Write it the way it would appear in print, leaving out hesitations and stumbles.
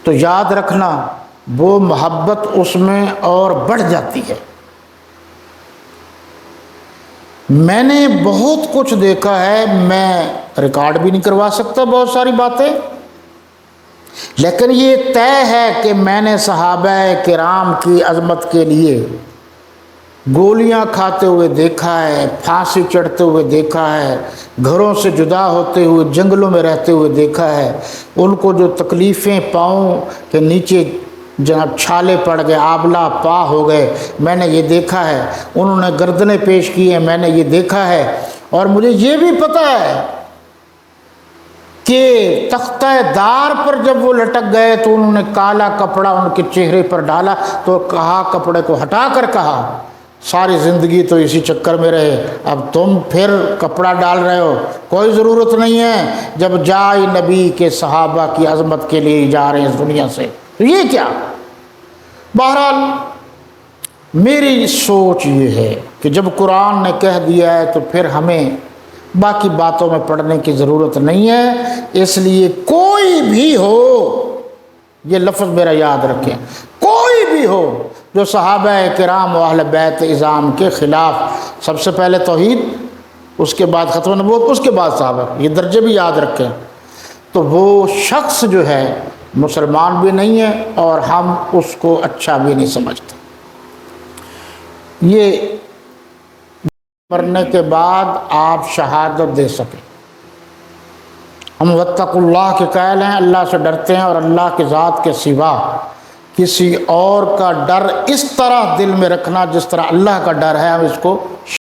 تو یاد رکھنا وہ محبت اس میں اور بڑھ جاتی ہے۔ میں نے بہت کچھ دیکھا ہے، میں ریکارڈ بھی نہیں کروا سکتا بہت ساری باتیں، لیکن یہ طے ہے کہ میں نے صحابہ کرام کی عظمت کے لیے گولیاں کھاتے ہوئے دیکھا ہے، پھانسی چڑھتے ہوئے دیکھا ہے، گھروں سے جدا ہوتے ہوئے جنگلوں میں رہتے ہوئے دیکھا ہے، ان کو جو تکلیفیں پاؤں کے نیچے جناب چھالے پڑ گئے، آبلہ پا ہو گئے، میں نے یہ دیکھا ہے، انہوں نے گردنیں پیش کی ہیں، میں نے یہ دیکھا ہے۔ اور مجھے یہ بھی پتہ ہے کہ تختہ دار پر جب وہ لٹک گئے تو انہوں نے کالا کپڑا ان کے چہرے پر ڈالا تو کہا، کپڑے کو ہٹا کر کہا، ساری زندگی تو اسی چکر میں رہے، اب تم پھر کپڑا ڈال رہے ہو، کوئی ضرورت نہیں ہے، جب جائے نبی کے صحابہ کی عظمت کے لیے جا رہے ہیں اس دنیا سے، تو یہ کیا؟ بہرحال میری سوچ یہ ہے کہ جب قرآن نے کہہ دیا ہے تو پھر ہمیں باقی باتوں میں پڑھنے کی ضرورت نہیں ہے، اس لیے کوئی بھی ہو، یہ لفظ میرا یاد رکھیں، کوئی بھی ہو جو صحابہ کرام و اہل بیت اعظام کے خلاف، سب سے پہلے توحید، اس کے بعد ختم نبوت، اس کے بعد صحابہ، یہ درجے بھی یاد رکھیں، تو وہ شخص جو ہے مسلمان بھی نہیں ہے اور ہم اس کو اچھا بھی نہیں سمجھتے۔ یہ مرنے کے بعد آپ شہادت دے سکیں۔ ہم واتقوا اللہ کے قائل ہیں، اللہ سے ڈرتے ہیں، اور اللہ کے ذات کے سوا کسی اور کا ڈر اس طرح دل میں رکھنا جس طرح اللہ کا ڈر ہے، ہم اس کو